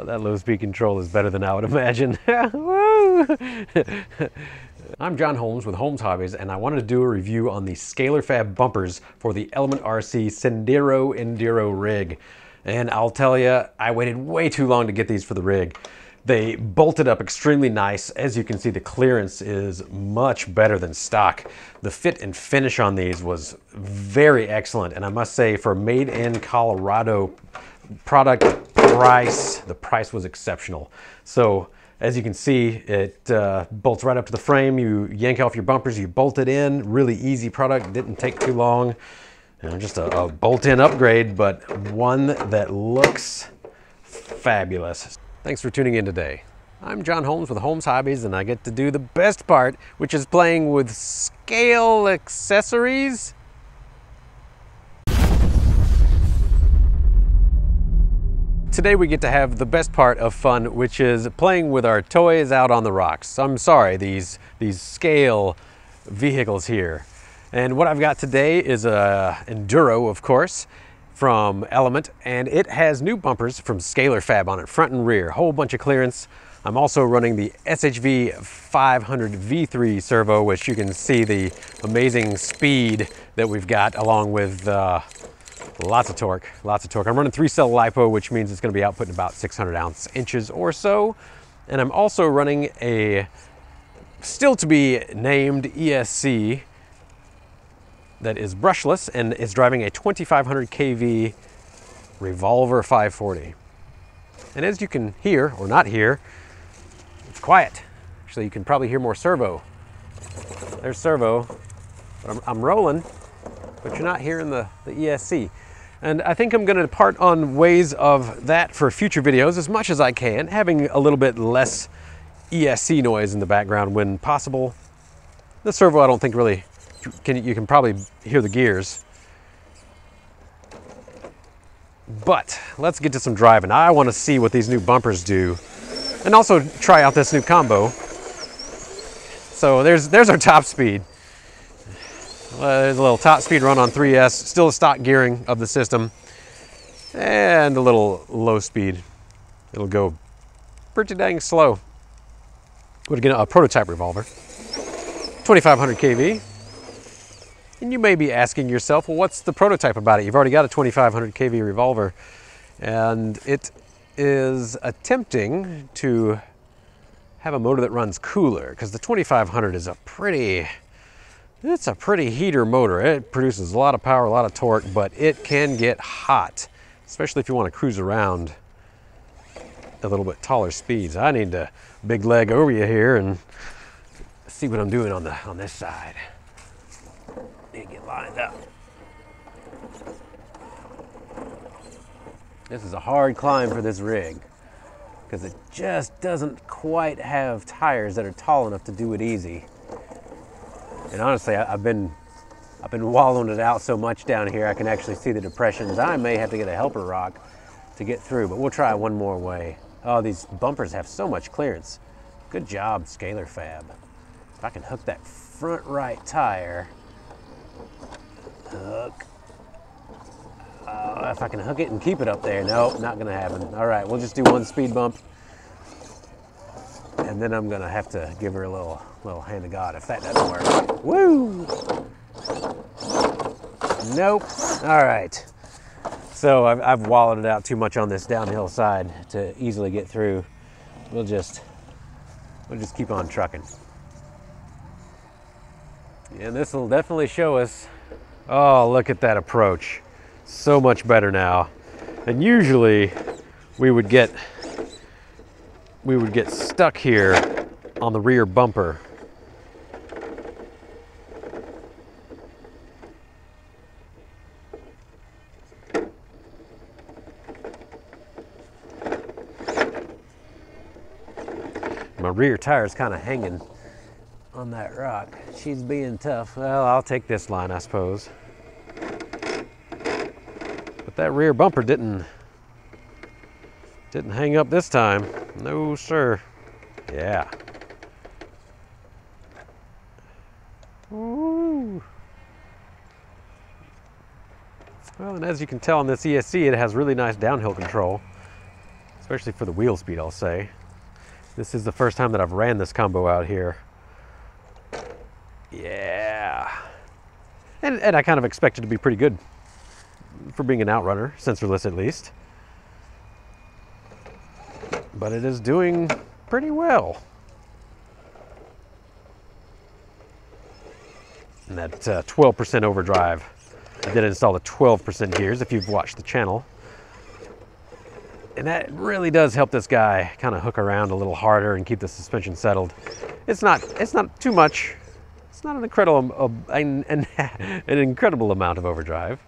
That low speed control is better than I would imagine. Woo! I'm John Holmes with Holmes Hobbies, and I wanted to do a review on the ScalerFab bumpers for the Element RC Sendero Enduro rig. And I'll tell you, I waited way too long to get these for the rig. They bolted up extremely nice. As you can see, the clearance is much better than stock. The fit and finish on these was very excellent, and I must say, for made in Colorado product price, the price was exceptional. So as you can see, it bolts right up to the frame. You yank off your bumpers, you bolt it in. Really easy product, didn't take too long. Just a bolt-in upgrade, but one that looks fabulous. Thanks for tuning in today. I'm John Holmes with Holmes Hobbies, and I get to do the best part, which is playing with scale accessories. Today we get to have the best part of fun, which is playing with our toys out on the rocks. I'm sorry, these scale vehicles here. And what I've got today is a Enduro, of course, from Element, and it has new bumpers from ScalerFab on it, front and rear, whole bunch of clearance. I'm also running the SHV 500 V3 servo, which you can see the amazing speed that we've got, along with lots of torque, lots of torque. I'm running 3-cell LiPo, which means it's going to be outputting about 600 ounce-inches or so. And I'm also running a still to be named ESC that is brushless and is driving a 2500 kV Revolver 540. And as you can hear, or not hear, it's quiet. Actually, you can probably hear more servo. There's servo, but I'm rolling, but you're not hearing the ESC. And I think I'm going to depart on ways of that for future videos as much as I can, having a little bit less ESC noise in the background when possible. The servo I don't think really, you can probably hear the gears. But let's get to some driving. I want to see what these new bumpers do, and also try out this new combo. So there's our top speed. There's a little top speed run on 3S, still a stock gearing of the system, and a little low speed. It'll go pretty dang slow. But again, a prototype revolver, 2500 kV. And you may be asking yourself, well, what's the prototype about it? You've already got a 2500 kV revolver, and it is attempting to have a motor that runs cooler, because the 2500 is it's a pretty heater motor. It produces a lot of power, a lot of torque, but it can get hot, especially if you want to cruise around a little bit taller speeds. I need to big leg over you here and see what I'm doing on this side. Need to get lined up. This is a hard climb for this rig, because it just doesn't quite have tires that are tall enough to do it easy. And honestly, I've been wallowing it out so much down here, I can actually see the depressions. I may have to get a helper rock to get through, but we'll try one more way. Oh, these bumpers have so much clearance. Good job, ScalerFab. If I can hook that front right tire, hook. If I can hook it and keep it up there, nope, not gonna happen. All right, we'll just do one speed bump, and then I'm gonna have to give her a little hand of God if that doesn't work. Woo! Nope. All right. So I've wallowed it out too much on this downhill side to easily get through. We'll just keep on trucking. And this will definitely show us. Oh, look at that approach. So much better now. And usually we would get stuck here on the rear bumper. My rear tire is kind of hanging on that rock. She's being tough. Well, I'll take this line, I suppose. But that rear bumper didn't hang up this time. No, sir. Yeah. Woo. Well, and as you can tell on this ESC, it has really nice downhill control. especially for the wheel speed, I'll say. This is the first time that I've ran this combo out here. Yeah. And I kind of expect it to be pretty good for being an outrunner, sensorless at least. But it is doing pretty well. And that 12% overdrive. I did install the 12% gears if you've watched the channel. And that really does help this guy kind of hook around a little harder and keep the suspension settled. It's not too much. It's not an incredible amount of overdrive.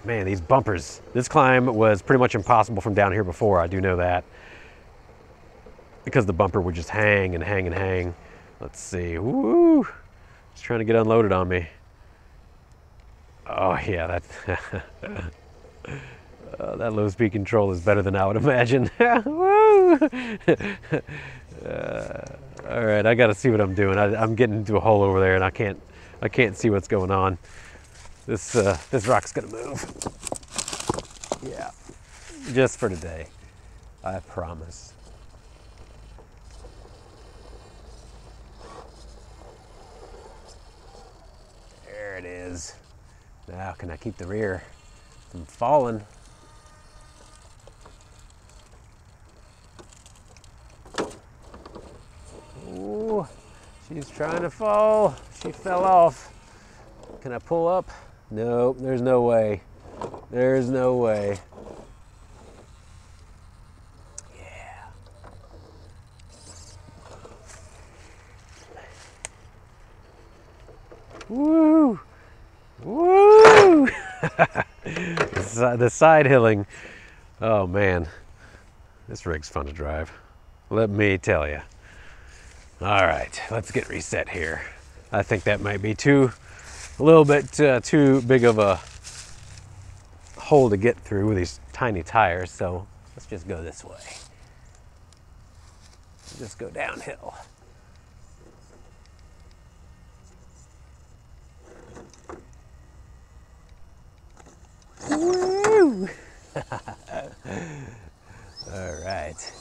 Man, these bumpers. This climb was pretty much impossible from down here before, I do know that. Because the bumper would just hang and hang and hang. Let's see, woo! It's trying to get unloaded on me. Oh yeah, that low speed control is better than I would imagine. Woo! All right, I got to see what I'm doing. I'm getting into a hole over there, and I can't see what's going on. This rock's gonna move. Yeah, just for today, I promise. There it is. Now, can I keep the rear from falling? Ooh, she's trying to fall. She fell off. Can I pull up? No, there's no way. There's no way. Yeah. Woo! Woo! The side hilling. Oh man, this rig's fun to drive. Let me tell you. All right, let's get reset here. I think that might be a little bit too big of a hole to get through with these tiny tires, so let's just go this way. Just go downhill. Woo! All right.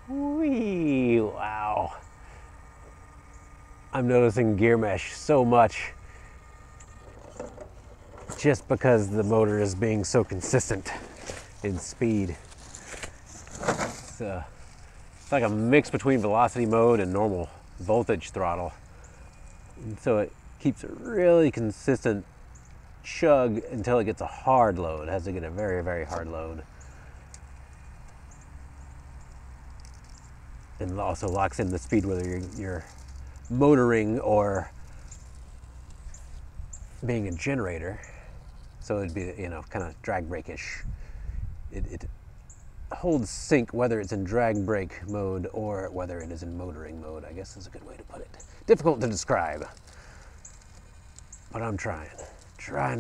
Whee! Wow. I'm noticing gear mesh so much just because the motor is being so consistent in speed. It's like a mix between velocity mode and normal voltage throttle. And so it keeps a really consistent chug until it gets a hard load. It has to get a very, very hard load. And also locks in the speed whether you're motoring or being a generator. So it'd be, you know, kind of drag brake-ish. It holds sync whether it's in drag brake mode or whether it is in motoring mode, I guess is a good way to put it. Difficult to describe, but I'm trying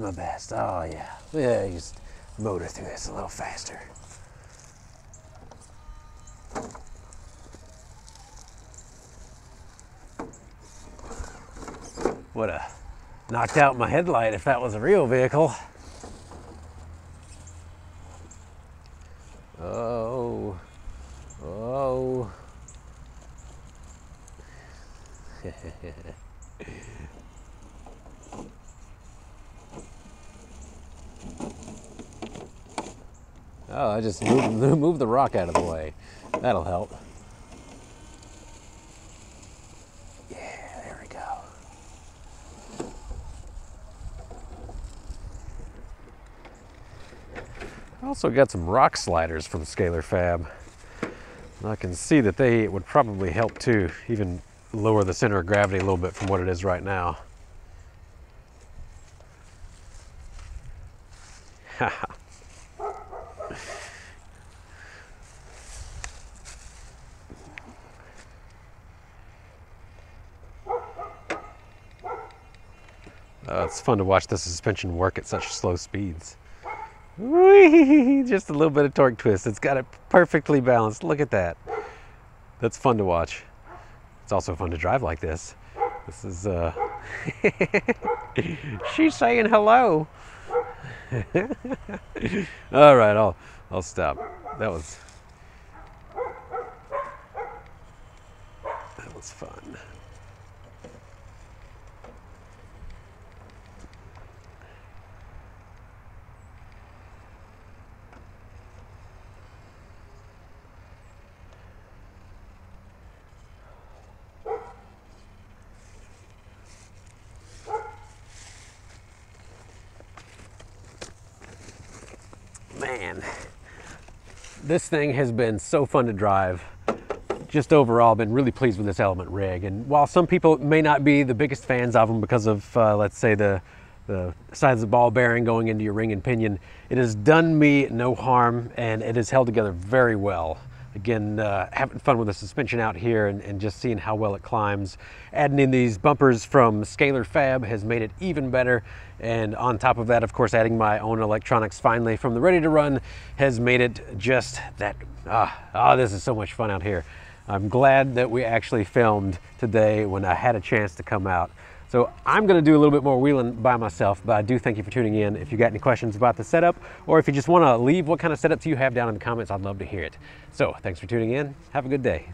my best. Oh yeah, you just motor through this a little faster. Would have knocked out my headlight if that was a real vehicle. Oh, oh. Oh, I just moved the rock out of the way. That'll help. Also got some rock sliders from ScalerFab. I can see that they would probably help too, even lower the center of gravity a little bit from what it is right now. It's fun to watch the suspension work at such slow speeds. Whee! Just a little bit of torque twist. It's got it perfectly balanced. Look at that. That's fun to watch. It's also fun to drive like this. This is she's saying hello. All right, I'll stop. That was fun. Man, this thing has been so fun to drive. Just overall, been really pleased with this Element rig. And while some people may not be the biggest fans of them because of, let's say, the size of the ball bearing going into your ring and pinion, it has done me no harm, and it has held together very well. Again, having fun with the suspension out here and just seeing how well it climbs. Adding in these bumpers from ScalerFab has made it even better. And on top of that, of course, adding my own electronics finally from the Ready to Run has made it just that, this is so much fun out here. I'm glad that we actually filmed today when I had a chance to come out. So I'm gonna do a little bit more wheeling by myself, but I do thank you for tuning in. If you got any questions about the setup, or if you just wanna leave what kind of setups you have down in the comments, I'd love to hear it. So thanks for tuning in. Have a good day.